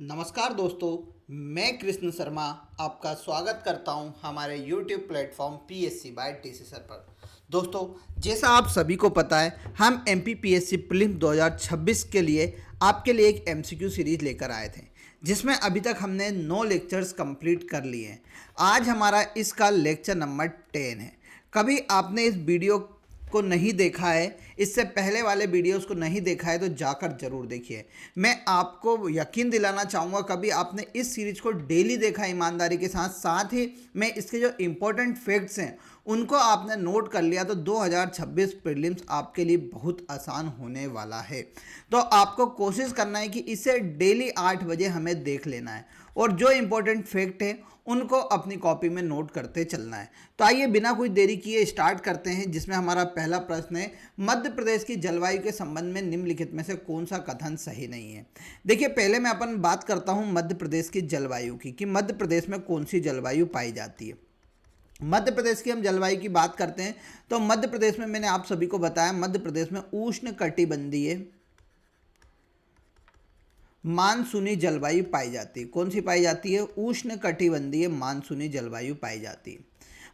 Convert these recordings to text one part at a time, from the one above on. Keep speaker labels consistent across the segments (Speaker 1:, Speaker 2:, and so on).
Speaker 1: नमस्कार दोस्तों, मैं कृष्ण शर्मा आपका स्वागत करता हूं हमारे YouTube platform PSC by TC sir पर। दोस्तों, जैसा आप सभी को पता है, हम MPPSC प्रीलिम्स 2026 के लिए आपके लिए एक MCQ सीरीज लेकर आए थे, जिसमें अभी तक हमने 9 लेक्चर्स कंप्लीट कर लिए हैं। आज हमारा इसका लेक्चर नंबर 10 है। कभी आपने इस वीडियो को नहीं देखा है, इससे पहले वाले वीडियोस को नहीं देखा है, तो जाकर जरूर देखिए। मैं आपको यकीन दिलाना चाहूँगा, कभी आपने इस सीरीज को डेली देखा ईमानदारी के साथ साथ ही मैं इसके जो इम्पोर्टेंट फैक्ट्स हैं उनको आपने नोट कर लिया, तो 2026 प्रीलिम्स आपके लिए बहुत आसान होने वाला है। तो आपको कोशिश करना है कि इसे डेली 8 बजे हमें देख लेना है और जो इम्पोर्टेंट फैक्ट है उनको अपनी कॉपी में नोट करते चलना है। तो आइए बिना कोई देरी किए स्टार्ट करते हैं, जिसमें हमारा पहला प्रश्न है, मध्य प्रदेश की जलवायु के संबंध में निम्नलिखित में से कौन सा कथन सही नहीं है। देखिए, पहले मैं अपन बात करता हूं मध्य प्रदेश की जलवायु की, कि मध्य प्रदेश में कौन सी जलवायु पाई जाती है। मध्य प्रदेश की हम जलवायु की बात करते हैं तो मध्य प्रदेश में मैंने आप सभी को बताया, मध्य प्रदेश में उष्ण कटिबंधीय मानसूनी जलवायु पाई जाती है। कौन सी पाई जाती है? उष्ण कटिबंधीय मानसूनी जलवायु पाई जाती है।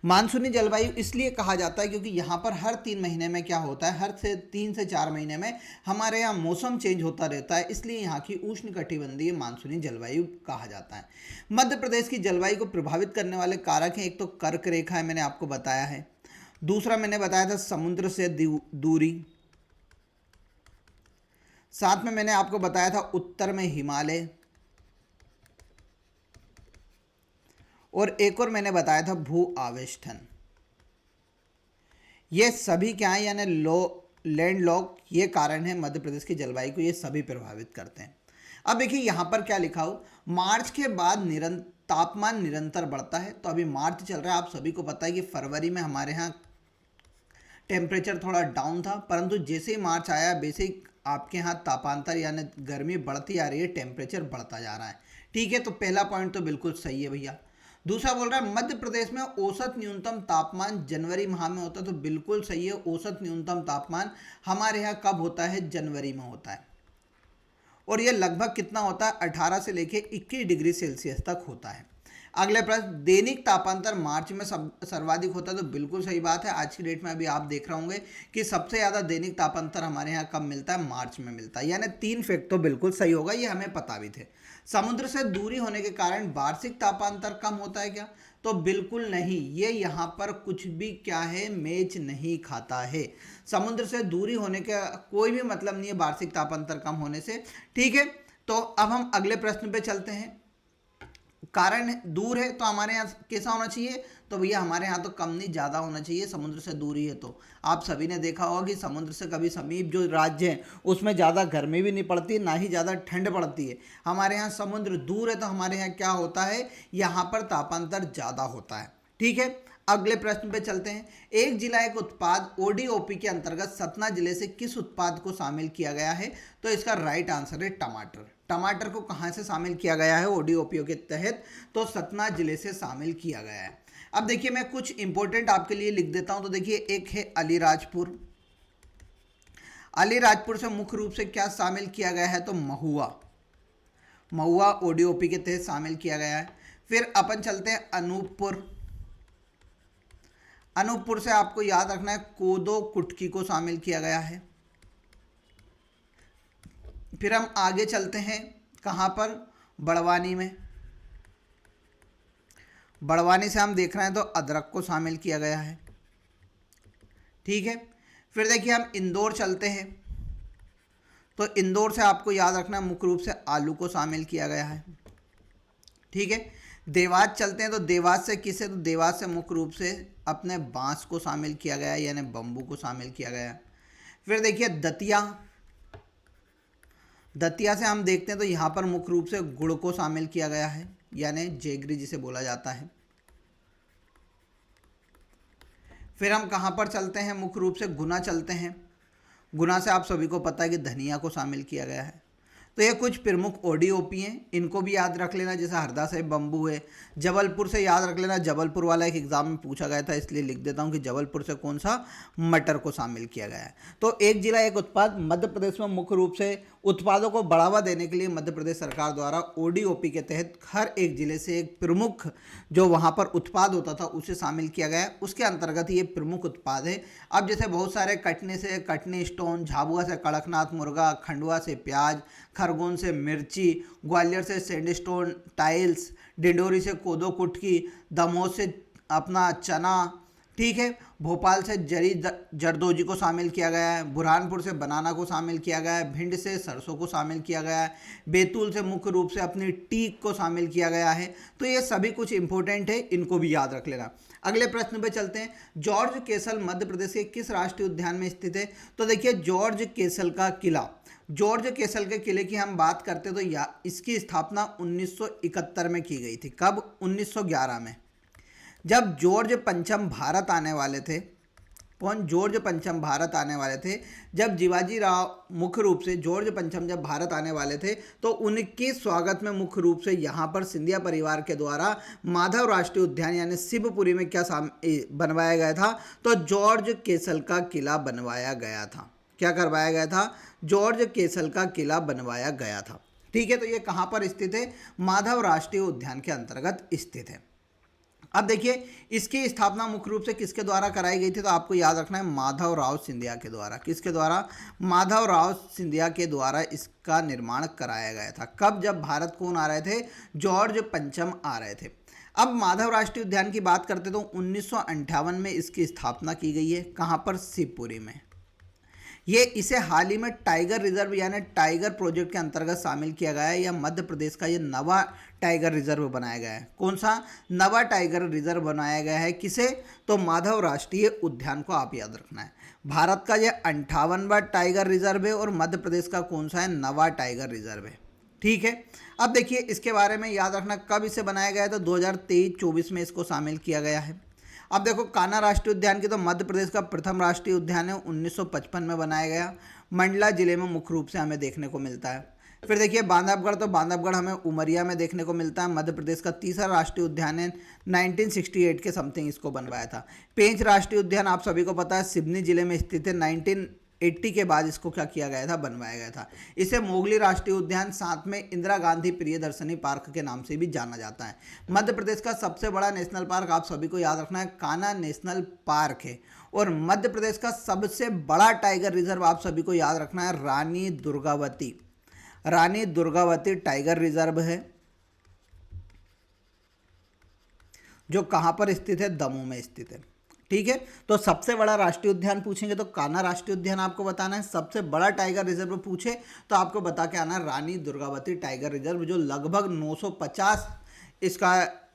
Speaker 1: मानसूनी जलवायु इसलिए कहा जाता है क्योंकि यहाँ पर हर 3 महीने में क्या होता है, हर से 3 से 4 महीने में हमारे यहाँ मौसम चेंज होता रहता है, इसलिए यहाँ की उष्ण कटिबंधीय मानसूनी जलवायु कहा जाता है। मध्य प्रदेश की जलवायु को प्रभावित करने वाले कारक हैं, एक तो कर्क रेखा है, मैंने आपको बताया है। दूसरा मैंने बताया था समुद्र से दूरी। साथ में मैंने आपको बताया था उत्तर में हिमालय, और एक और मैंने बताया था भू आवेष्टन। ये सभी क्या है, यानी लैंडलॉक, ये कारण है मध्य प्रदेश की जलवायु को ये सभी प्रभावित करते हैं। अब देखिए यहाँ पर क्या लिखा हो, मार्च के बाद तापमान निरंतर बढ़ता है। तो अभी मार्च चल रहा है, आप सभी को पता है कि फरवरी में हमारे यहाँ टेम्परेचर थोड़ा डाउन था, परंतु जैसे ही मार्च आया वैसे ही आपके यहाँ तापांतर यानी गर्मी बढ़ती आ रही है, टेम्परेचर बढ़ता जा रहा है। ठीक है, तो पहला पॉइंट तो बिल्कुल सही है भैया। दूसरा बोल रहा है मध्य प्रदेश में औसत न्यूनतम तापमान जनवरी माह में होता है, तो बिल्कुल सही है। औसत न्यूनतम तापमान हमारे यहाँ कब होता है? जनवरी में होता है, और यह लगभग कितना होता है? 18 से लेकर 21 डिग्री सेल्सियस तक होता है। अगले प्रश्न, दैनिक तापांतर मार्च में सर्वाधिक होता है, तो बिल्कुल सही बात है। आज की डेट में अभी आप देख रहे होंगे कि सबसे ज़्यादा दैनिक तापांतर हमारे यहाँ कब मिलता है? मार्च में मिलता है। यानी 3 फैक्ट तो बिल्कुल सही होगा, ये हमें पता भी थे। समुद्र से दूरी होने के कारण वार्षिक तापांतर कम होता है क्या? तो बिल्कुल नहीं, ये यहाँ पर कुछ भी क्या है, मैच नहीं खाता है। समुद्र से दूरी होने का कोई भी मतलब नहीं है वार्षिक तापांतर कम होने से। ठीक है, तो अब हम अगले प्रश्न पे चलते हैं। कारण दूर है तो हमारे यहाँ कैसा होना चाहिए? तो भैया हमारे यहाँ तो कम नहीं ज़्यादा होना चाहिए, समुद्र से दूरी है तो। आप सभी ने देखा होगा कि समुद्र से कभी समीप जो राज्य हैं उसमें ज़्यादा गर्मी भी नहीं पड़ती, ना ही ज़्यादा ठंड पड़ती है। हमारे यहाँ समुद्र दूर है तो हमारे यहाँ क्या होता है, यहाँ पर तापांतर ज़्यादा होता है। ठीक है, अगले प्रश्न पे चलते हैं। एक जिला एक उत्पाद ODOP के अंतर्गत सतना जिले से किस उत्पाद को शामिल किया गया है? तो इसका राइट आंसर है टमाटर। टमाटर को कहाँ से शामिल किया गया है ODOP के तहत? तो सतना जिले से शामिल किया गया है। अब देखिए, मैं कुछ इंपॉर्टेंट आपके लिए लिख देता हूं। तो देखिए, एक है अलीराजपुर। अलीराजपुर से मुख्य रूप से क्या शामिल किया गया है? तो महुआ। महुआ ODOP के तहत शामिल किया गया है। फिर अपन चलते हैं अनूपपुर। अनूपपुर से आपको याद रखना है कोदो कुटकी को शामिल किया गया है। फिर हम आगे चलते हैं, कहाँ पर? बड़वानी में। बड़वानी से हम देख रहे हैं तो अदरक को शामिल किया गया है। ठीक है, फिर देखिए हम इंदौर चलते हैं, तो इंदौर से आपको याद रखना है मुख्य रूप से आलू को शामिल किया गया है। ठीक है, देवास चलते हैं, तो देवास से किसे? तो देवास से मुख्य रूप से अपने बांस को शामिल किया गया है, यानी बम्बू को शामिल किया गया है। फिर देखिए दतिया। दतिया से हम देखते हैं तो यहाँ पर मुख्य रूप से गुड़ को शामिल किया गया है, यानी जेगरी जिसे बोला जाता है। फिर हम कहाँ पर चलते हैं? मुख्य रूप से गुना चलते हैं। गुना से आप सभी को पता है कि धनिया को शामिल किया गया है। तो ये कुछ प्रमुख ओडीओपी हैं, इनको भी याद रख लेना, जैसे हरदा से बम्बू है। जबलपुर से याद रख लेना, जबलपुर वाला एक एग्जाम में पूछा गया था, इसलिए लिख देता हूँ कि जबलपुर से कौन सा मटर को शामिल किया गया है। तो एक जिला एक उत्पाद, मध्य प्रदेश में मुख्य रूप से उत्पादों को बढ़ावा देने के लिए मध्य प्रदेश सरकार द्वारा ओडीओपी के तहत हर एक जिले से एक प्रमुख जो वहाँ पर उत्पाद होता था उसे शामिल किया गया है, उसके अंतर्गत ये प्रमुख उत्पाद है। अब जैसे बहुत सारे कटनी से कटनी स्टोन, झाबुआ से कड़कनाथ मुर्गा, खंडवा से प्याज, खरगोन से मिर्ची, ग्वालियर से सैंडस्टोन टाइल्स, डिंडोरी से कोदो कुटकी, दमोह से अपना चना, ठीक है, भोपाल से जरदोजी को शामिल किया गया है, बुरहानपुर से बनाना को शामिल किया गया है, भिंड से सरसों को शामिल किया गया है, बैतूल से मुख्य रूप से अपनी टीक को शामिल किया गया है। तो ये सभी कुछ इंपॉर्टेंट है, इनको भी याद रख लेना। अगले प्रश्न पे चलते हैं। जॉर्ज केसल मध्य प्रदेश के किस राष्ट्रीय उद्यान में स्थित है? तो देखिए जॉर्ज केसल का किला, जॉर्ज केसल के किले की हम बात करते तो इसकी स्थापना 1971 में की गई थी। कब? 1911 में, जब जॉर्ज पंचम भारत आने वाले थे। कौन? जॉर्ज पंचम भारत आने वाले थे। जब शिवाजी राव मुख्य रूप से जॉर्ज पंचम जब भारत आने वाले थे तो उनके स्वागत में मुख्य रूप से यहाँ पर सिंधिया परिवार के द्वारा माधव राष्ट्रीय उद्यान यानी शिवपुरी में क्या बनवाया गया था? तो जॉर्ज केसल का किला बनवाया गया था। क्या करवाया गया था? जॉर्ज केसल का किला बनवाया गया था। ठीक है, तो ये कहाँ पर स्थित है? माधव राष्ट्रीय उद्यान के अंतर्गत स्थित है। अब देखिए इसकी स्थापना मुख्य रूप से किसके द्वारा कराई गई थी? तो आपको याद रखना है माधव राव सिंधिया के द्वारा। किसके द्वारा? माधव राव सिंधिया के द्वारा इसका निर्माण कराया गया था। कब? जब भारत कौन आ रहे थे? जॉर्ज पंचम आ रहे थे। अब माधव राष्ट्रीय उद्यान की बात करते तो 1958 में इसकी स्थापना की गई है। कहाँ पर? शिवपुरी में। ये इसे हाल ही में टाइगर रिजर्व यानी टाइगर प्रोजेक्ट के अंतर्गत शामिल किया गया है। यह मध्य प्रदेश का ये नवा टाइगर रिजर्व बनाया गया है। कौन सा? नवा टाइगर रिजर्व बनाया गया है। किसे? तो माधव राष्ट्रीय उद्यान को आप याद रखना है। भारत का यह 58वां टाइगर रिजर्व है और मध्य प्रदेश का कौन सा है? नवा टाइगर रिजर्व है। ठीक है, अब देखिए इसके बारे में याद रखना कब इसे बनाया गया है? तो 2023-24 में इसको शामिल किया गया है। अब देखो कान्हा राष्ट्रीय उद्यान की तो मध्य प्रदेश का प्रथम राष्ट्रीय उद्यान है, 1955 में बनाया गया। मंडला जिले में मुख्य रूप से हमें देखने को मिलता है। फिर देखिए बांधवगढ़, तो बांधवगढ़ हमें उमरिया में देखने को मिलता है। मध्य प्रदेश का तीसरा राष्ट्रीय उद्यान है, 1968 के समथिंग इसको बनवाया था। पेंच राष्ट्रीय उद्यान आप सभी को पता है सिवनी जिले में स्थित है। 1980 के बाद इसको क्या किया गया था? बनवाया गया था। इसे मोगली राष्ट्रीय उद्यान साथ में इंदिरा गांधी प्रियदर्शनी पार्क के नाम से भी जाना जाता है। मध्य प्रदेश का सबसे बड़ा नेशनल पार्क आप सभी को याद रखना है कान्हा नेशनल पार्क है। और मध्य प्रदेश का सबसे बड़ा टाइगर रिजर्व आप सभी को याद रखना है रानी दुर्गावती। रानी दुर्गावती टाइगर रिजर्व है जो कहां पर स्थित है? दमोह में स्थित है। ठीक है, तो सबसे बड़ा राष्ट्रीय उद्यान पूछेंगे तो कान्हा राष्ट्रीय उद्यान आपको बताना है। सबसे बड़ा टाइगर रिजर्व पूछे तो आपको बता के आना रानी दुर्गावती टाइगर रिजर्व, जो लगभग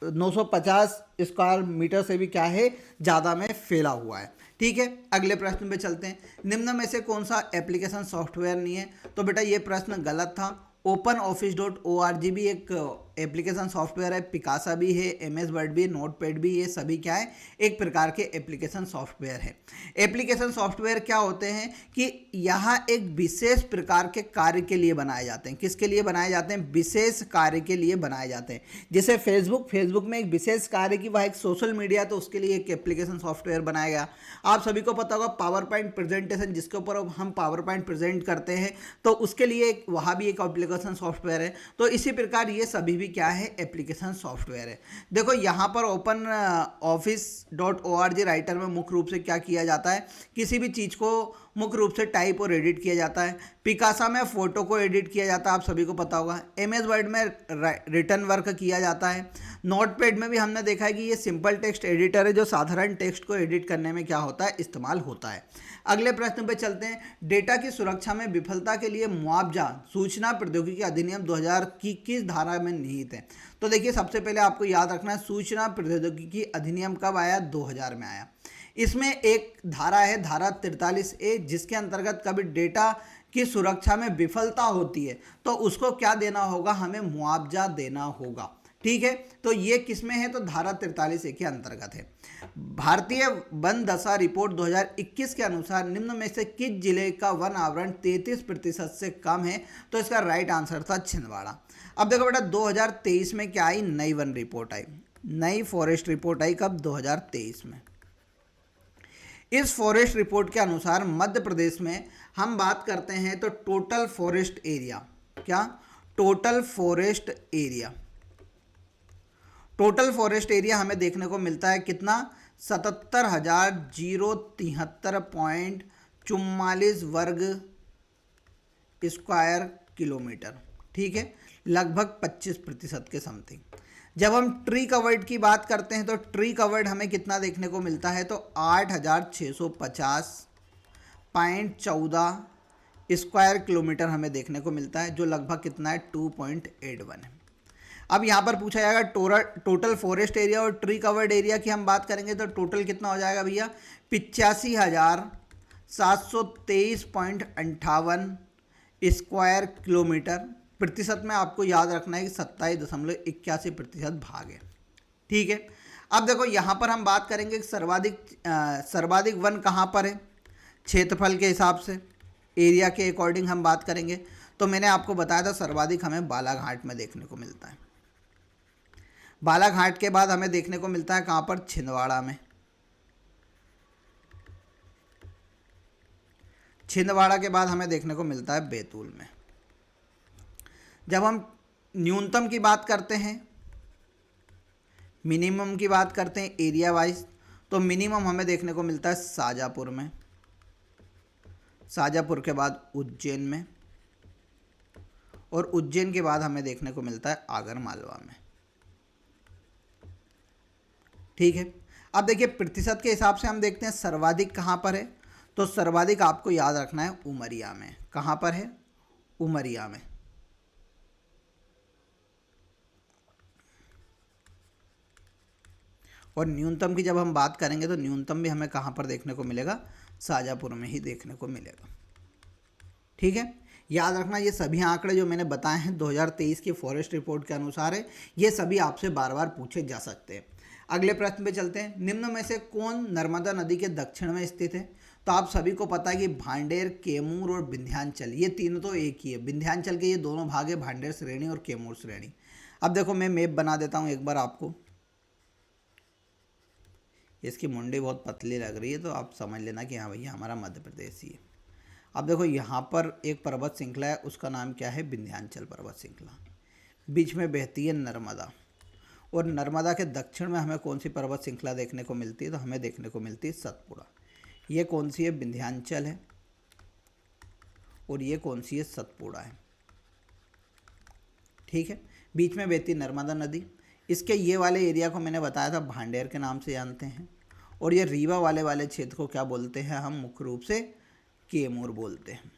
Speaker 1: 950 स्क्वायर मीटर से भी क्या है? ज़्यादा में फैला हुआ है। ठीक है, अगले प्रश्न पे चलते हैं। निम्न में से कौन सा एप्लीकेशन सॉफ्टवेयर नहीं है? तो बेटा ये प्रश्न गलत था। OpenOffice.org भी एक एप्लीकेशन सॉफ्टवेयर है, पिकासा भी है, MS वर्ड भी, नोटपैड भी, ये सभी क्या है? एक प्रकार के एप्लीकेशन सॉफ्टवेयर है। एप्लीकेशन सॉफ्टवेयर क्या होते हैं कि यहाँ एक विशेष प्रकार के कार्य के लिए बनाए जाते हैं। किसके लिए बनाए जाते हैं? विशेष कार्य के लिए बनाए जाते हैं। जैसे फेसबुक में एक विशेष कार्य की वह एक सोशल मीडिया, तो उसके लिए एक एप्लीकेशन सॉफ्टवेयर बनाया गया। आप सभी को पता होगा पावर पॉइंट प्रेजेंटेशन, जिसके ऊपर हम पावर पॉइंट प्रेजेंट करते हैं, तो उसके लिए वहाँ भी एक एप्लीकेशन सॉफ्टवेयर है। तो इसी प्रकार ये सभी भी क्या है? एप्लीकेशन सॉफ्टवेयर है। देखो यहाँ पर OpenOffice.org राइटर में मुख्य रूप से क्या किया जाता है? किसी भी चीज़ को मुख्य रूप से टाइप और एडिट किया जाता है। पिकासा में फोटो को एडिट किया जाता है, आप सभी को पता होगा। MS वर्ड में रिटर्न वर्क किया जाता है। नोटपैड में भी हमने देखा है कि ये सिंपल टेक्स्ट एडिटर है जो साधारण टेक्स्ट को एडिट करने में क्या होता है? इस्तेमाल होता है। अगले प्रश्न पे चलते हैं। डेटा की सुरक्षा में विफलता के लिए मुआवजा सूचना प्रौद्योगिकी अधिनियम 2000 की किस धारा में निहित है? तो देखिए सबसे पहले आपको याद रखना है सूचना प्रौद्योगिकी अधिनियम कब आया? 2000 में आया। इसमें एक धारा है, धारा 43A, जिसके अंतर्गत कभी डेटा की सुरक्षा में विफलता होती है तो उसको क्या देना होगा? हमें मुआवजा देना होगा। ठीक है, तो ये किसमें है, तो धारा 43A के अंतर्गत है। भारतीय वन दशा रिपोर्ट 2021 के अनुसार निम्न में से किस जिले का वन आवरण 33% से कम है, तो इसका राइट आंसर था छिंदवाड़ा। अब देखो बेटा 2023 में क्या आई, नई वन रिपोर्ट आई, नई फॉरेस्ट रिपोर्ट आई, कब, 2023 में। इस फॉरेस्ट रिपोर्ट के अनुसार मध्य प्रदेश में हम बात करते हैं तो टोटल फॉरेस्ट एरिया, क्या, total forest area, total forest area हमें देखने को मिलता है कितना, 77,073.44 वर्ग स्क्वायर किलोमीटर, ठीक है, लगभग 25% के समथिंग। जब हम ट्री कवर्ड की बात करते हैं तो ट्री कवर्ड हमें कितना देखने को मिलता है, तो 8,650.14 स्क्वायर किलोमीटर हमें देखने को मिलता है, जो लगभग कितना है, 2.81 है। अब यहाँ पर पूछा जाएगा टोटल फॉरेस्ट एरिया और ट्री कवर्ड एरिया की हम बात करेंगे तो टोटल कितना हो जाएगा भैया, 85,723.58 स्क्वायर किलोमीटर। प्रतिशत में आपको याद रखना है कि 27.81% भाग है, ठीक है। अब देखो यहाँ पर हम बात करेंगे कि सर्वाधिक वन कहाँ पर है, क्षेत्रफल के हिसाब से, एरिया के अकॉर्डिंग हम बात करेंगे तो मैंने आपको बताया था सर्वाधिक हमें बालाघाट में देखने को मिलता है। बालाघाट के बाद हमें देखने को मिलता है कहाँ पर, छिंदवाड़ा में। छिंदवाड़ा के बाद हमें देखने को मिलता है बैतूल में। जब हम न्यूनतम की बात करते हैं, मिनिमम की बात करते हैं एरिया वाइज, तो मिनिमम हमें देखने को मिलता है शाजापुर में, शाजापुर के बाद उज्जैन में, और उज्जैन के बाद हमें देखने को मिलता है आगरमालवा में, ठीक है। अब देखिए प्रतिशत के हिसाब से हम देखते हैं सर्वाधिक कहाँ पर है, तो सर्वाधिक आपको याद रखना है उमरिया में। कहाँ पर है, उमरिया में। और न्यूनतम की जब हम बात करेंगे तो न्यूनतम भी हमें कहाँ पर देखने को मिलेगा, शाजापुर में ही देखने को मिलेगा, ठीक है। याद रखना ये सभी आंकड़े जो मैंने बताए हैं 2023 की फॉरेस्ट रिपोर्ट के अनुसार है, ये सभी आपसे बार बार पूछे जा सकते हैं। अगले प्रश्न पे चलते हैं। निम्न में से कौन नर्मदा नदी के दक्षिण में स्थित है, तो आप सभी को पता है कि भांडेर, कैमूर और विंध्याचल, ये तीनों तो एक ही है। विंध्याचल के ये दोनों भाग है, भांडेर श्रेणी और कैमूर श्रेणी। अब देखो मैं मैप बना देता हूँ एक बार आपको, इसकी मुंडी बहुत पतली लग रही है तो आप समझ लेना कि हाँ भैया हमारा मध्य प्रदेश ही है। अब देखो यहाँ पर एक पर्वत श्रृंखला है, उसका नाम क्या है, विंध्याचल पर्वत श्रृंखला। बीच में बहती है नर्मदा, और नर्मदा के दक्षिण में हमें कौन सी पर्वत श्रृंखला देखने को मिलती है, तो हमें देखने को मिलती है सतपुड़ा। ये कौन सी है, विंध्याचल है, और ये कौन सी है, सतपुड़ा है, ठीक है। बीच में बहती नर्मदा नदी। इसके ये वाले एरिया को मैंने बताया था भांडेर के नाम से जानते हैं, और ये रीवा वाले क्षेत्र को क्या बोलते हैं, हम मुख्य रूप से कैमूर बोलते हैं,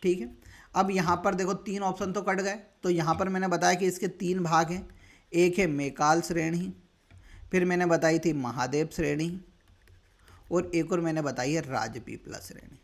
Speaker 1: ठीक है। अब यहाँ पर देखो तीन ऑप्शन तो कट गए, तो यहाँ पर मैंने बताया कि इसके तीन भाग हैं। एक है मैकाल श्रेणी, फिर मैंने बताई थी महादेव श्रेणी, और एक और मैंने बताई है राजपीपला श्रेणी।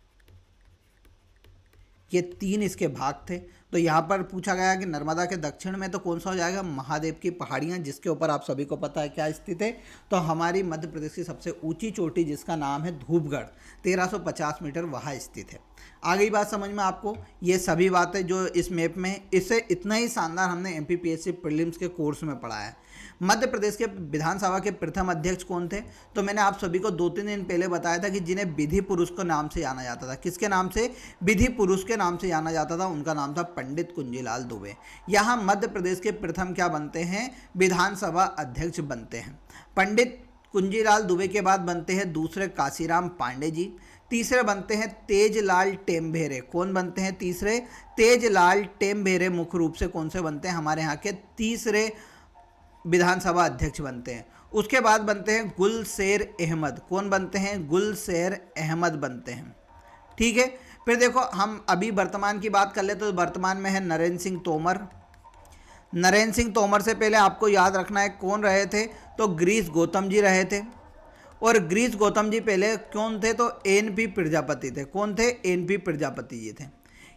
Speaker 1: ये तीन इसके भाग थे। तो यहाँ पर पूछा गया कि नर्मदा के दक्षिण में तो कौन सा हो जाएगा, महादेव की पहाड़ियाँ, जिसके ऊपर आप सभी को पता है क्या स्थित है, तो हमारी मध्य प्रदेश की सबसे ऊंची चोटी जिसका नाम है धूपगढ़, 1350 मीटर वहाँ स्थित है। आ गई बात समझ में आपको। ये सभी बातें जो इस मैप में है, इससे इतना ही शानदार हमने MPPSC प्रीलिम्स के कोर्स में पढ़ा है। मध्य प्रदेश के विधानसभा के प्रथम अध्यक्ष कौन थे, तो मैंने आप सभी को 2-3 दिन पहले बताया था कि जिन्हें विधि पुरुष के नाम से जाना जाता था। किसके नाम से, विधि पुरुष के नाम से जाना जाता था। उनका नाम था पंडित कुंजीलाल दुबे। यहाँ मध्य प्रदेश के प्रथम क्या बनते हैं, विधानसभा अध्यक्ष बनते हैं। पंडित कुंजीलाल दुबे के बाद बनते हैं दूसरे काशीराम पांडे जी, तीसरे बनते हैं तेजलाल टेमभेरे। कौन बनते हैं तीसरे, तेजलाल टेमभेरे मुख्य रूप से कौन से बनते हैं, हमारे यहाँ के तीसरे विधानसभा अध्यक्ष बनते हैं। उसके बाद बनते हैं गुलशेर अहमद। कौन बनते हैं, गुलशेर अहमद बनते हैं, ठीक है। फिर देखो हम अभी वर्तमान की बात कर ले तो वर्तमान में है नरेंद्र सिंह तोमर। नरेंद्र सिंह तोमर से पहले आपको याद रखना है कौन रहे थे, तो गिरीश गौतम जी रहे थे। और गिरीश गौतम जी पहले कौन थे, तो NP प्रजापति थे। कौन थे, NP प्रजापति जी थे।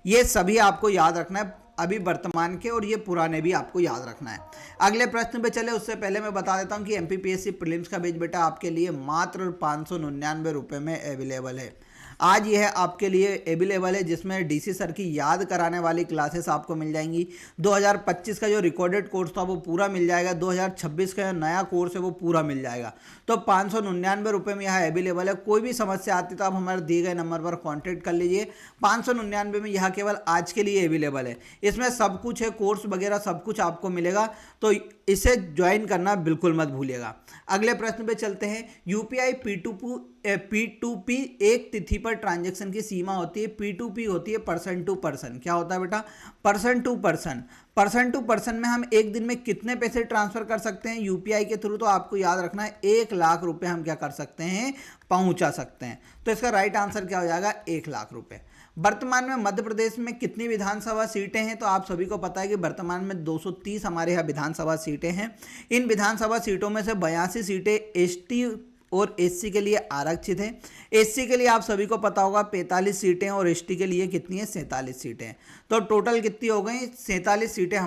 Speaker 1: ये सभी आपको याद रखना है। अभी वर्तमान के, और ये पुराने भी आपको याद रखना है। अगले प्रश्न पे चले उससे पहले मैं बता देता हूँ कि एमपीपीएससी प्रीलिम्स का बैच बेटा आपके लिए मात्र 599 रुपये में अवेलेबल है। आज यह आपके लिए अवेलेबल है, जिसमें डीसी सर की याद कराने वाली क्लासेस आपको मिल जाएंगी। 2025 का जो रिकॉर्डेड कोर्स था वो पूरा मिल जाएगा, 2026 का जो नया कोर्स है वो पूरा मिल जाएगा। तो 599 रुपये में यह अवेलेबल है। कोई भी समस्या आती तो आप हमारे दिए गए नंबर पर कॉन्टैक्ट कर लीजिए। 599 में यह केवल आज के लिए अवेलेबल है। इसमें सब कुछ है, कोर्स वगैरह सब कुछ आपको मिलेगा, तो इसे ज्वाइन करना बिल्कुल मत भूलिएगा। अगले प्रश्न पे चलते हैं। यूपीआई P2P एक तिथि पर ट्रांजैक्शन की सीमा होती है। P2P होती है पर्सन टू पर्सन। क्या होता है बेटा? Person to person. Person to person में हम एक दिन में कितने पैसे ट्रांसफर कर सकते हैं यूपीआई के थ्रू? तो आपको याद रखना है 1 लाख रुपए हम क्या कर सकते हैं? पहुंचा सकते हैं। तो इसका राइट आंसर क्या हो जाएगा? 1 लाख रुपए। वर्तमान में मध्य प्रदेश में कितनी विधानसभा सीटें हैं? तो आप सभी को पता है कि वर्तमान में 230 हमारे यहाँ विधानसभा सीटें हैं। इन विधानसभा सीटों में से 82 सीटें एसटी और एससी के लिए आरक्षित हैं। एससी के लिए आप सभी को पता होगा 45 सीटें, और एसटी के लिए कितनी है? 47 सीटें। तो टोटल कितनी हो गई? 47 सीटें।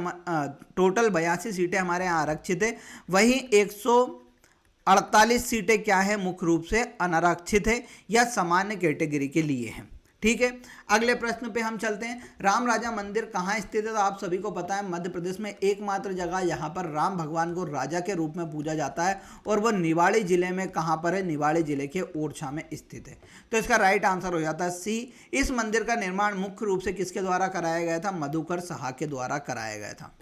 Speaker 1: टोटल 82 सीटें हमारे यहाँ आरक्षित है। वहीं 148 सीटें क्या है? मुख्य रूप से अनारक्षित है या सामान्य कैटेगरी के लिए है। ठीक है, अगले प्रश्न पे हम चलते हैं। राम राजा मंदिर कहाँ स्थित है? तो आप सभी को पता है मध्य प्रदेश में एकमात्र जगह यहाँ पर राम भगवान को राजा के रूप में पूजा जाता है, और वो निवाड़ी जिले में कहाँ पर है? निवाड़ी जिले के ओरछा में स्थित है। तो इसका राइट आंसर हो जाता है सी। इस मंदिर का निर्माण मुख्य रूप से किसके द्वारा कराया गया था? मधुकर साहा के द्वारा कराया गया था,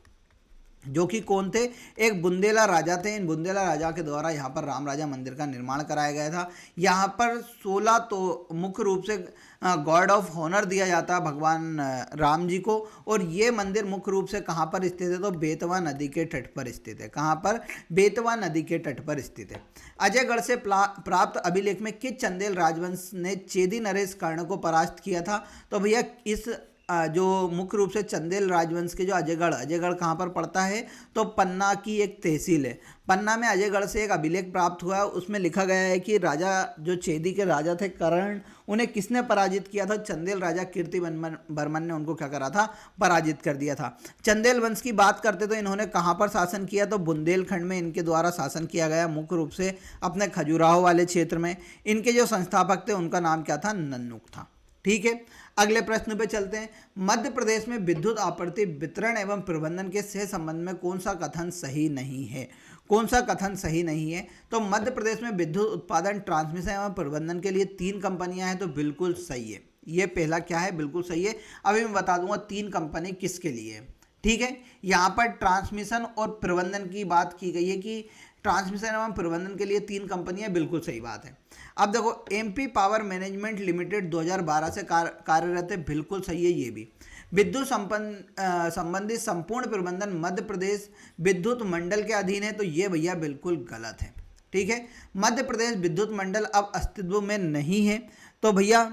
Speaker 1: जो कि कौन थे? एक बुंदेला राजा थे। इन बुंदेला राजा के द्वारा यहाँ पर राम राजा मंदिर का निर्माण कराया गया था। यहाँ पर 16 तो मुख्य रूप से गॉड ऑफ हॉनर दिया जाता है भगवान राम जी को, और ये मंदिर मुख्य रूप से कहाँ पर स्थित है? तो बेतवा नदी के तट पर स्थित है। कहाँ पर? बेतवा नदी के तट पर स्थित है। अजयगढ़ से प्राप्त अभिलेख में किस चंदेल राजवंश ने चेदी नरेश कर्ण को परास्त किया था? तो भैया इस जो मुख्य रूप से चंदेल राजवंश के जो अजयगढ़ कहाँ पर पड़ता है? तो पन्ना की एक तहसील है। पन्ना में अजयगढ़ से एक अभिलेख प्राप्त हुआ है। उसमें लिखा गया है कि राजा जो चेदी के राजा थे कर्ण, उन्हें किसने पराजित किया था? चंदेल राजा कीर्ति वर्मन ने उनको क्या करा था? पराजित कर दिया था। चंदेल वंश की बात करते तो इन्होंने कहाँ पर शासन किया? तो बुंदेलखंड में इनके द्वारा शासन किया गया, मुख्य रूप से अपने खजुराहो वाले क्षेत्र में। इनके जो संस्थापक थे उनका नाम क्या था? नन्नुक था। ठीक है, अगले प्रश्न पे चलते हैं। मध्य प्रदेश में विद्युत आपूर्ति वितरण एवं प्रबंधन के सह संबंध में कौन सा कथन सही नहीं है? कौन सा कथन सही नहीं है? तो मध्य प्रदेश में विद्युत उत्पादन, ट्रांसमिशन एवं प्रबंधन के लिए 3 कंपनियां हैं। तो बिल्कुल सही है, ये पहला क्या है? बिल्कुल सही है। अभी मैं बता दूंगा 3 कंपनी किसके लिए है। ठीक है, यहाँ पर ट्रांसमिशन और प्रबंधन की बात की गई है कि ट्रांसमिशन एवं प्रबंधन के लिए 3 कंपनियां, बिल्कुल सही बात है। अब देखो एमपी पावर मैनेजमेंट लिमिटेड 2012 से कार्यरत है, बिल्कुल सही है ये भी। विद्युत संबंधित संपूर्ण प्रबंधन मध्य प्रदेश विद्युत मंडल के अधीन है, तो ये भैया बिल्कुल गलत है। ठीक है, मध्य प्रदेश विद्युत मंडल अब अस्तित्व में नहीं है। तो भैया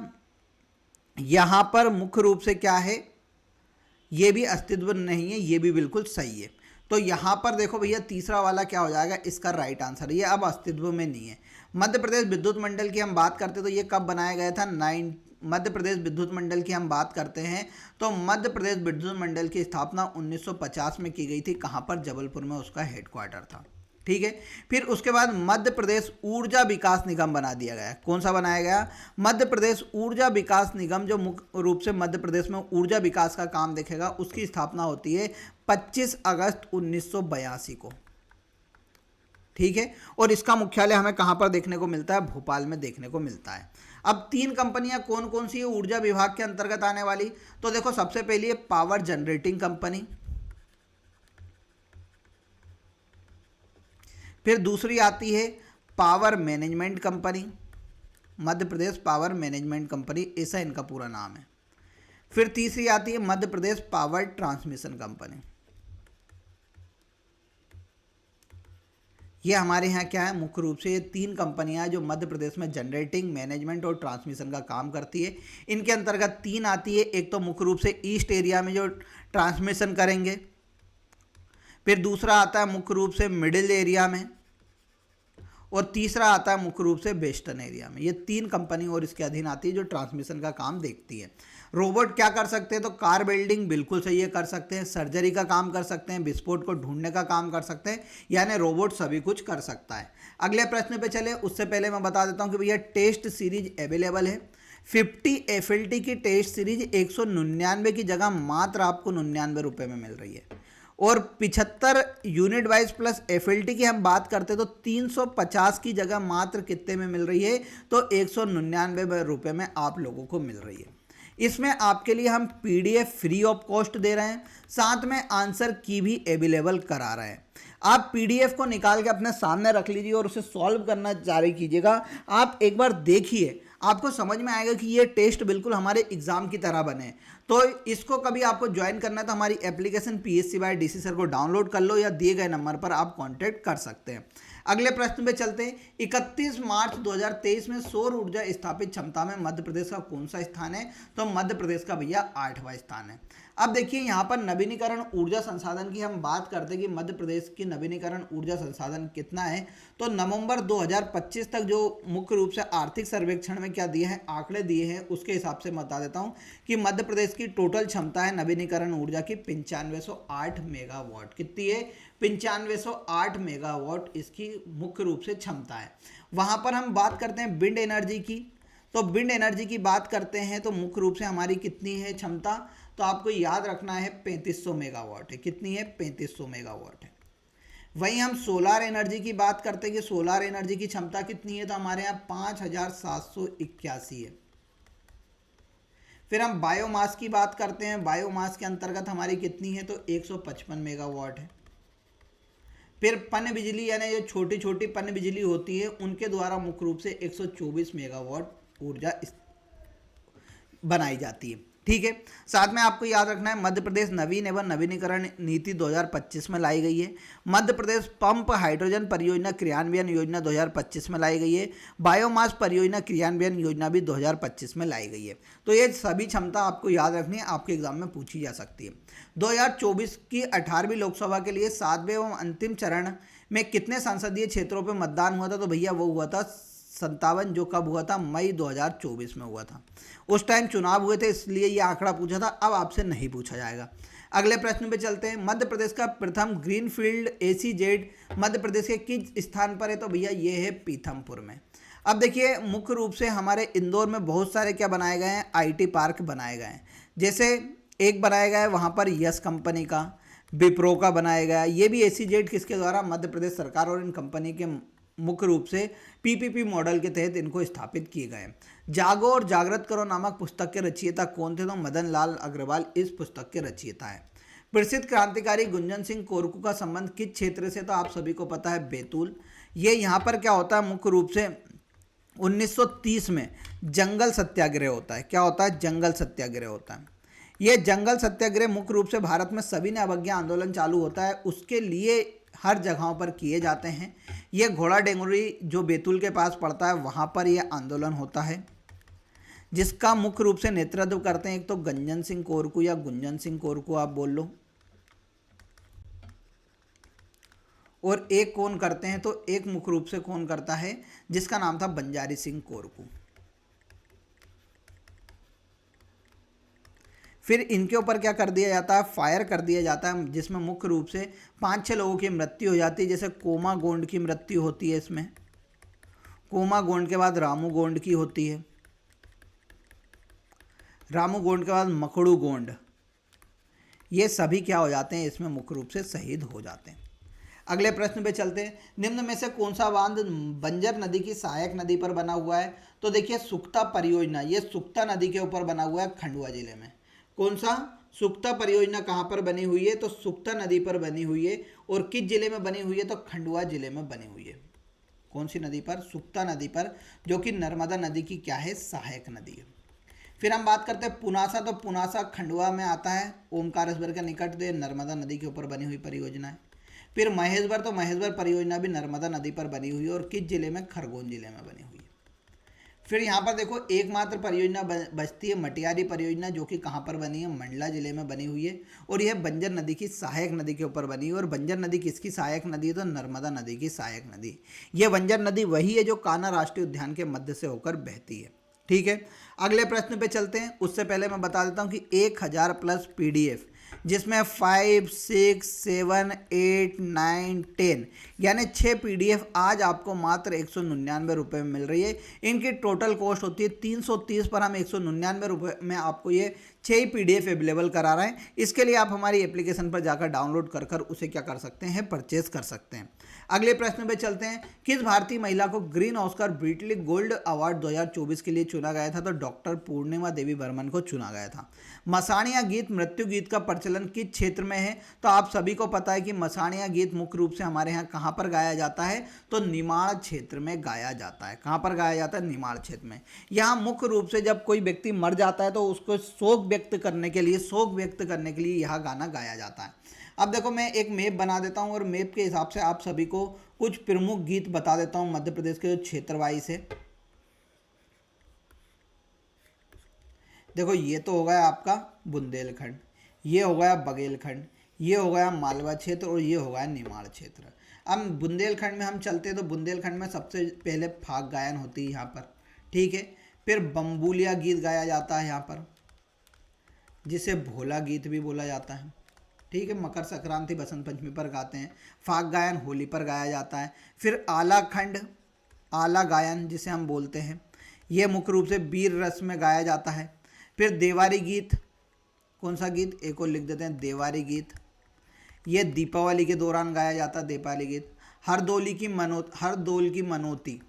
Speaker 1: यहाँ पर मुख्य रूप से क्या है? ये भी अस्तित्व नहीं है, ये भी बिल्कुल सही है। तो यहाँ पर देखो भैया तीसरा वाला क्या हो जाएगा? इसका राइट आंसर, ये अब अस्तित्व में नहीं है। मध्य प्रदेश विद्युत मंडल की हम बात करते तो ये कब बनाया गया था? मध्य प्रदेश विद्युत मंडल की हम बात करते हैं तो मध्य प्रदेश विद्युत मंडल की स्थापना 1950 में की गई थी। कहाँ पर? जबलपुर में उसका हेडक्वार्टर था। ठीक है, फिर उसके बाद मध्य प्रदेश ऊर्जा विकास निगम बना दिया गया। कौन सा बनाया गया? मध्य प्रदेश ऊर्जा विकास निगम, जो मुख्य रूप से मध्य प्रदेश में ऊर्जा विकास का काम देखेगा। उसकी स्थापना होती है 25 अगस्त 1982 को। ठीक है, और इसका मुख्यालय हमें कहाँ पर देखने को मिलता है? भोपाल में देखने को मिलता है। अब 3 कंपनियां कौन कौन सी है ऊर्जा विभाग के अंतर्गत आने वाली? तो देखो सबसे पहली है पावर जनरेटिंग कंपनी, फिर दूसरी आती है power management company, Madhya Pradesh power management company ऐसा इनका पूरा नाम है। फिर तीसरी आती है Madhya Pradesh power transmission company. ये हमारे यहाँ क्या है? मुख्य रूप से ये 3 कंपनियां जो मध्य प्रदेश में जनरेटिंग, मैनेजमेंट और ट्रांसमिशन का काम करती है। इनके अंतर्गत 3 आती है। एक तो मुख्य रूप से ईस्ट एरिया में जो ट्रांसमिशन करेंगे, फिर दूसरा आता है मुख्य रूप से मिडिल एरिया में, और तीसरा आता है मुख्य रूप से वेस्टर्न एरिया में। ये 3 कंपनी और इसके अधीन आती है जो ट्रांसमिशन का काम देखती है। रोबोट क्या कर सकते हैं, तो कार बिल्डिंग बिल्कुल सही है, कर सकते हैं, सर्जरी का काम कर सकते हैं, विस्फोट को ढूंढने का काम कर सकते हैं, यानी रोबोट सभी कुछ कर सकता है। अगले प्रश्न पे चले, उससे पहले मैं बता देता हूँ कि भैया टेस्ट सीरीज अवेलेबल है। 50 FLT की टेस्ट सीरीज 199 की जगह मात्र आपको 99 रुपये में मिल रही है। और 75 यूनिट वाइज प्लस FLT की हम बात करते तो 350 की जगह मात्र कितने में मिल रही है, तो 199 रुपये में आप लोगों को मिल रही है। इसमें आपके लिए हम PDF फ्री ऑफ कॉस्ट दे रहे हैं, साथ में आंसर की भी अवेलेबल करा रहे हैं। आप PDF को निकाल के अपने सामने रख लीजिए और उसे सॉल्व करना जारी कीजिएगा। आप एक बार देखिए, आपको समझ में आएगा कि ये टेस्ट बिल्कुल हमारे एग्जाम की तरह बने। तो इसको कभी आपको ज्वाइन करना है तो हमारी application PSC by DC sir को डाउनलोड कर लो या दिए गए नंबर पर आप कांटेक्ट कर सकते हैं। अगले प्रश्न पे चलते हैं। 31 मार्च 2023 में सौर ऊर्जा स्थापित क्षमता में मध्य प्रदेश का कौन सा स्थान है, तो मध्य प्रदेश का भैया 8वां स्थान है। अब देखिए यहाँ पर नवीनीकरण ऊर्जा संसाधन की हम बात करते हैं कि मध्य प्रदेश की नवीनीकरण ऊर्जा संसाधन कितना है, तो नवंबर 2025 तक जो मुख्य रूप से आर्थिक सर्वेक्षण में क्या दिए हैं, आंकड़े दिए हैं, उसके हिसाब से बता देता हूँ कि मध्य प्रदेश की टोटल क्षमता है नवीनीकरण ऊर्जा की 9508 मेगावाट। कितनी है, 9508 मेगावाट इसकी मुख्य रूप से क्षमता है। वहाँ पर हम बात करते हैं विंड एनर्जी की, तो विंड एनर्जी की बात करते हैं तो मुख्य रूप से हमारी कितनी है क्षमता, तो आपको याद रखना है 3500 मेगावाट है। कितनी है, 3500 मेगावाट है। वहीं हम सोलार एनर्जी की बात करते हैं कि सोलार एनर्जी की क्षमता कितनी है, तो हमारे यहाँ 5781 है। फिर हम बायोमास की बात करते हैं, बायोमास के अंतर्गत हमारी कितनी है, तो 155 मेगावाट है। फिर पन बिजली यानी जो छोटी छोटी पन बिजली होती है उनके द्वारा मुख्य रूप से 124 मेगावाट ऊर्जा बनाई जाती है। ठीक है, साथ में आपको याद रखना है मध्य प्रदेश नवीन एवं नवीनीकरण नीति 2025 में लाई गई है। मध्य प्रदेश पंप हाइड्रोजन परियोजना क्रियान्वयन योजना 2025 में लाई गई है। बायोमास परियोजना क्रियान्वयन योजना भी 2025 में लाई गई है। तो ये सभी क्षमता आपको याद रखनी है, आपके एग्जाम में पूछी जा सकती है। 2024 की 18वीं लोकसभा के लिए 7वें एवं अंतिम चरण में कितने संसदीय क्षेत्रों पर मतदान हुआ था, तो भैया वो हुआ था 57, जो कब हुआ था, मई 2024 में हुआ था। उस टाइम चुनाव हुए थे इसलिए ये आंकड़ा पूछा था, अब आपसे नहीं पूछा जाएगा। अगले प्रश्न पे चलते हैं। मध्य प्रदेश का प्रथम ग्रीनफील्ड SEZ मध्य प्रदेश के किस स्थान पर है, तो भैया ये है पीथमपुर में। अब देखिए मुख्य रूप से हमारे इंदौर में बहुत सारे क्या बनाए गए हैं, IT पार्क बनाए गए हैं। जैसे एक बनाया गया है वहाँ पर यस कंपनी का, विप्रो का बनाया गया। ये भी SEZ किसके द्वारा, मध्य प्रदेश सरकार और इन कंपनी के मुख्य रूप से PPP मॉडल के तहत इनको स्थापित किए गए। जागो और जागृत करो नामक पुस्तक के रचयिता कौन थे, तो मदन लाल अग्रवाल इस पुस्तक के रचयिता है। प्रसिद्ध क्रांतिकारी गुंजन सिंह कोरकू का संबंध किस क्षेत्र से, तो आप सभी को पता है बैतूल। ये यहाँ पर क्या होता है, मुख्य रूप से 1930 में जंगल सत्याग्रह होता है। क्या होता है, जंगल सत्याग्रह होता है। ये जंगल सत्याग्रह मुख्य रूप से भारत में सविनय अवज्ञा आंदोलन चालू होता है उसके लिए हर जगहों पर किए जाते हैं। ये घोड़ा डेंगुरी जो बैतूल के पास पड़ता है वहाँ पर यह आंदोलन होता है, जिसका मुख्य रूप से नेतृत्व करते हैं एक तो गंजन सिंह कोरकू या गुंजन सिंह कोरकू आप बोल लो, और एक कौन करते हैं, तो एक मुख्य रूप से कौन करता है, जिसका नाम था बंजारी सिंह कोरकू। फिर इनके ऊपर क्या कर दिया जाता है, फायर कर दिया जाता है, जिसमें मुख्य रूप से 5-6 लोगों की मृत्यु हो जाती है। जैसे कोमा गोंड की मृत्यु होती है इसमें, कोमा गोंड के बाद रामू गोंड की होती है, रामू गोंड के बाद मकड़ू गोंड, ये सभी क्या हो जाते हैं, इसमें मुख्य रूप से शहीद हो जाते हैं। अगले प्रश्न पे चलते हैं। निम्न में से कौन सा बांध बंजर नदी की सहायक नदी पर बना हुआ है, तो देखिए सुक्ता परियोजना, ये सुक्ता नदी के ऊपर बना हुआ है खंडवा जिले में। कौन सा, सुक्ता परियोजना कहाँ पर बनी हुई है, तो सुक्ता नदी पर बनी हुई है। और किस जिले में बनी हुई है, तो खंडवा जिले में बनी हुई है। कौन सी नदी पर, सुक्ता नदी पर, जो कि नर्मदा नदी की क्या है, सहायक नदी है। फिर हम बात करते हैं पुनासा, तो पुनासा खंडवा में आता है, ओमकारेश्वर के निकट, तो नर्मदा नदी के ऊपर बनी हुई परियोजना है। फिर महेश्वर, तो महेश्वर परियोजना भी नर्मदा नदी पर बनी हुई है और किस जिले में, खरगोन जिले में बनी हुई है। फिर यहाँ पर देखो एकमात्र परियोजना बचती है मटियारी परियोजना, जो कि कहाँ पर बनी है, मंडला जिले में बनी हुई है, और यह बंजर नदी की सहायक नदी के ऊपर बनी है। और बंजर नदी किसकी सहायक नदी है, तो नर्मदा नदी की सहायक नदी। यह बंजर नदी वही है जो कान्हा राष्ट्रीय उद्यान के मध्य से होकर बहती है। ठीक है, अगले प्रश्न पे चलते हैं। उससे पहले मैं बता देता हूँ कि 1000 प्लस PDF, जिसमें 5, 6, 7, 8, 9, 10 यानी 6 PDF आज आपको मात्र 199 रुपये में मिल रही है। इनकी टोटल कॉस्ट होती है 330, पर हम 199 रुपये में आपको ये 6 PDF अवेलेबल करा रहे हैं। इसके लिए आप हमारी एप्लीकेशन पर जाकर डाउनलोड कर कर उसे क्या कर सकते हैं, परचेज कर सकते हैं। अगले प्रश्न पे चलते हैं। किस भारतीय महिला को ग्रीन ऑस्कर ब्रिटली गोल्ड अवार्ड 2024 के लिए चुना गया था, तो डॉक्टर पूर्णिमा देवी बर्मन को चुना गया था। मसाणिया गीत मृत्यु गीत का प्रचलन किस क्षेत्र में है, तो आप सभी को पता है कि मसाणिया गीत मुख्य रूप से हमारे यहाँ कहाँ पर गाया जाता है, तो निमाड़ क्षेत्र में गाया जाता है। कहाँ पर गाया जाता है, निमाड़ क्षेत्र में। यहाँ मुख्य रूप से जब कोई व्यक्ति मर जाता है तो उसको शोक व्यक्त करने के लिए यह गाना गाया जाता है। अब देखो मैं एक मैप बना देता हूँ और मैप के हिसाब से आप सभी को कुछ प्रमुख गीत बता देता हूँ मध्य प्रदेश के क्षेत्र वाइज है। देखो ये तो हो गया आपका बुंदेलखंड, ये हो गया बघेलखंड, ये हो गया मालवा क्षेत्र, और ये हो गया निमाड़ क्षेत्र। अब बुंदेलखंड में हम चलते हैं तो बुंदेलखंड में सबसे पहले फाग गायन होती है यहाँ पर। ठीक है, फिर बम्बूलिया गीत गाया जाता है यहाँ पर, जिसे भोला गीत भी बोला जाता है। ठीक है, मकर संक्रांति बसंत पंचमी पर गाते हैं। फाग गायन होली पर गाया जाता है। फिर आला खंड, आला गायन जिसे हम बोलते हैं, यह मुख्य रूप से वीर रस में गाया जाता है। फिर देवारी गीत, कौन सा गीत, एक और लिख देते हैं, देवारी गीत, यह दीपावली के दौरान गाया जाता है, दीपावली गीत। हरदोल की मनोती,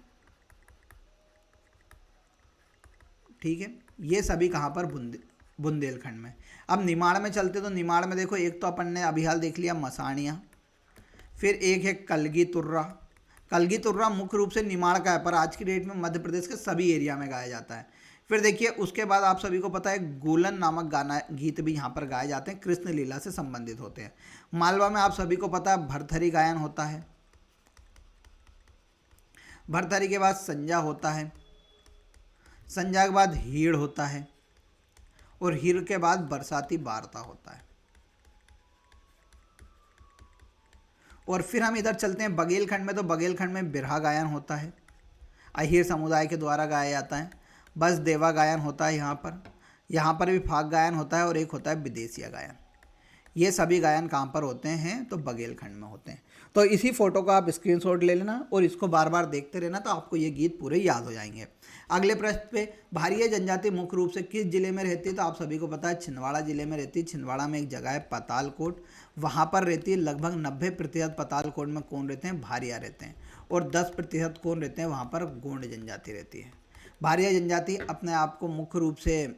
Speaker 1: ठीक है, ये सभी कहाँ पर, बुंदेलखंड में। अब निमाड़ में चलते तो निमाड़ में देखो, एक तो अपन ने अभी हाल देख लिया मसाणिया, फिर एक है कलगी तुर्रा। कलगी तुर्रा मुख्य रूप से निमाड़ का है, पर आज की डेट में मध्य प्रदेश के सभी एरिया में गाया जाता है। फिर देखिए उसके बाद आप सभी को पता है गोलन नामक गाना गीत भी यहाँ पर गाए जाते हैं, कृष्ण लीला से संबंधित होते हैं। मालवा में आप सभी को पता है भरथरी गायन होता है। भरथरी के बाद संजा होता है, संजा के बाद हीड़ होता है, और हीर के बाद बरसाती वार्ता होता है। और फिर हम इधर चलते हैं बघेलखंड में, तो बघेलखंड में बिरहा गायन होता है, अहीर समुदाय के द्वारा गाया जाता है। बस देवा गायन होता है यहाँ पर भी फाग गायन होता है, और एक होता है विदेशिया गायन। ये सभी गायन कहाँ पर होते हैं, तो बघेलखंड में होते हैं। तो इसी फोटो का आप स्क्रीनशॉट ले लेना और इसको बार बार देखते रहना, तो आपको ये गीत पूरे याद हो जाएंगे। अगले प्रश्न पे, भारिया जनजाति मुख्य रूप से किस जिले में रहती है, तो आप सभी को पता है छिंदवाड़ा जिले में रहती है। छिंदवाड़ा में एक जगह है पातालकोट, वहाँ पर रहती है। लगभग 90% पातालकोट में कौन रहते हैं, भारिया रहते हैं, और 10% कौन रहते हैं, वहाँ पर गोंड जनजाति रहती है। भारिया जनजाति अपने आप को मुख्य रूप से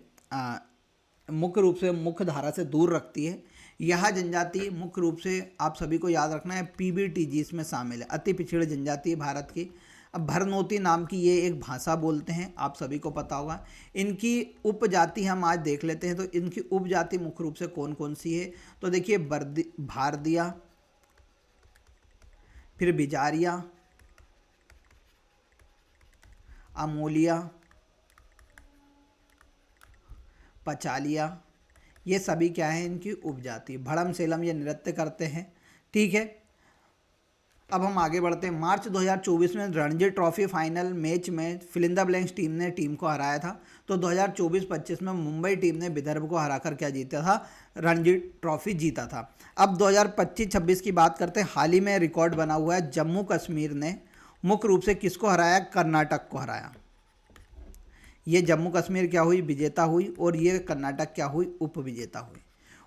Speaker 1: मुख्य धारा से दूर रखती है। यह जनजाति मुख्य रूप से आप सभी को याद रखना है PBTG इसमें शामिल है, अति पिछड़ी जनजाति है भारत की। अब भरनोती नाम की ये एक भाषा बोलते हैं, आप सभी को पता होगा। इनकी उपजाति हम आज देख लेते हैं, तो इनकी उपजाति मुख्य रूप से कौन कौन सी है, तो देखिए भारदिया, फिर बिजारिया, अमोलिया, पचालिया, ये सभी क्या है, इनकी उपजाति। भड़म सेलम ये नृत्य करते हैं। ठीक है, अब हम आगे बढ़ते हैं। मार्च 2024 में रणजी ट्रॉफी फाइनल मैच में fill in the blanks team को हराया था। तो 2024-25 में मुंबई टीम ने विदर्भ को हराकर क्या जीता था, रणजी ट्रॉफी जीता था। अब 2025-26 की बात करते हैं। हाल ही में रिकॉर्ड बना हुआ है, जम्मू कश्मीर ने मुख्य रूप से किसको हराया, कर्नाटक को हराया। ये जम्मू कश्मीर क्या हुई, विजेता हुई, और ये कर्नाटक क्या हुई, उप विजेता हुई।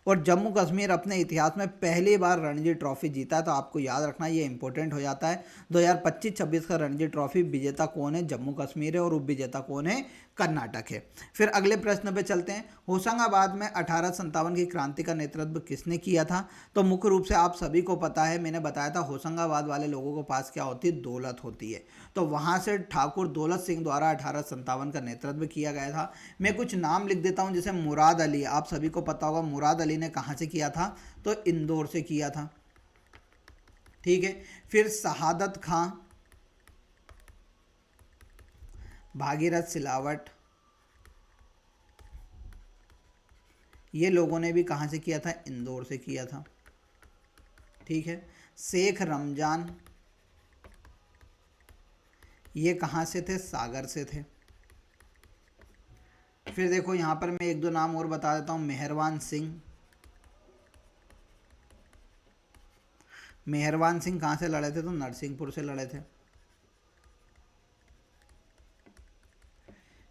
Speaker 1: और जम्मू कश्मीर अपने इतिहास में पहली बार रणजी ट्रॉफी जीता है, तो आपको याद रखना ये इंपॉर्टेंट हो जाता है। 2025-26 का रणजी ट्रॉफी विजेता कौन है, जम्मू कश्मीर है, और उप विजेता कौन है, कर्नाटक है। फिर अगले प्रश्न पे चलते हैं। होशंगाबाद में 1857 की क्रांति का नेतृत्व किसने किया था, तो मुख्य रूप से आप सभी को पता है, मैंने बताया था होशंगाबाद वाले लोगों के पास क्या होती है, दौलत होती है। तो वहाँ से ठाकुर दौलत सिंह द्वारा 1857 का नेतृत्व किया गया था। मैं कुछ नाम लिख देता हूँ, जैसे मुराद अली, आप सभी को पता होगा मुराद अली ने कहाँ से किया था, तो इंदौर से किया था। ठीक है, फिर शहादत खां, भागीरथ सिलावट, ये लोगों ने भी कहाँ से किया था, इंदौर से किया था। ठीक है। शेख रमजान, ये कहाँ से थे, सागर से थे। फिर देखो यहाँ पर मैं एक दो नाम और बता देता हूँ। मेहरबान सिंह, मेहरबान सिंह कहाँ से लड़े थे, तो नरसिंहपुर से लड़े थे।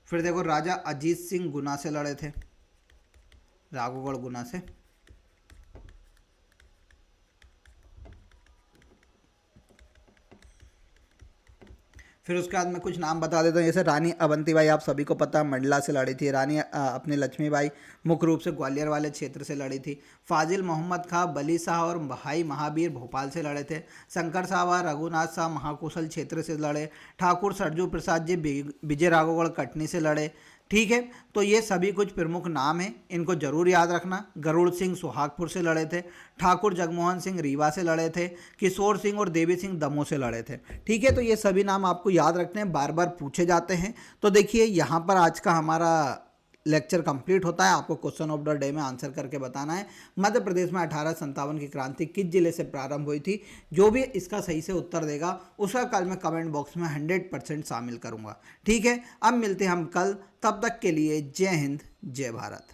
Speaker 1: फिर देखो राजा अजीत सिंह गुना से लड़े थे, राघोगढ़ गुना से। फिर उसके बाद मैं कुछ नाम बता देता हूँ, जैसे रानी अवंतीबाई, आप सभी को पता है मंडला से लड़ी थी। रानी अपनी लक्ष्मीबाई मुख्य रूप से ग्वालियर वाले क्षेत्र से लड़ी थी। फाजिल मोहम्मद खां बली शाह और भाई महावीर भोपाल से लड़े थे। शंकर साहब और रघुनाथ शाह महाकौशल क्षेत्र से लड़े। ठाकुर सरजू प्रसाद जी विजय राघवगढ़ कटनी से लड़े। ठीक है, तो ये सभी कुछ प्रमुख नाम हैं, इनको जरूर याद रखना। गरुड़ सिंह सुहागपुर से लड़े थे। ठाकुर जगमोहन सिंह रीवा से लड़े थे। किशोर सिंह और देवी सिंह दमोह से लड़े थे। ठीक है, तो ये सभी नाम आपको याद रखने हैं, बार बार पूछे जाते हैं। तो देखिए यहाँ पर आज का हमारा लेक्चर कंप्लीट होता है। आपको क्वेश्चन ऑफ द डे में आंसर करके बताना है, मध्य प्रदेश में 1857 की क्रांति किस जिले से प्रारंभ हुई थी। जो भी इसका सही से उत्तर देगा उसका कल मैं कमेंट बॉक्स में 100% शामिल करूंगा। ठीक है, अब मिलते हैं हम कल, तब तक के लिए जय हिंद जय भारत।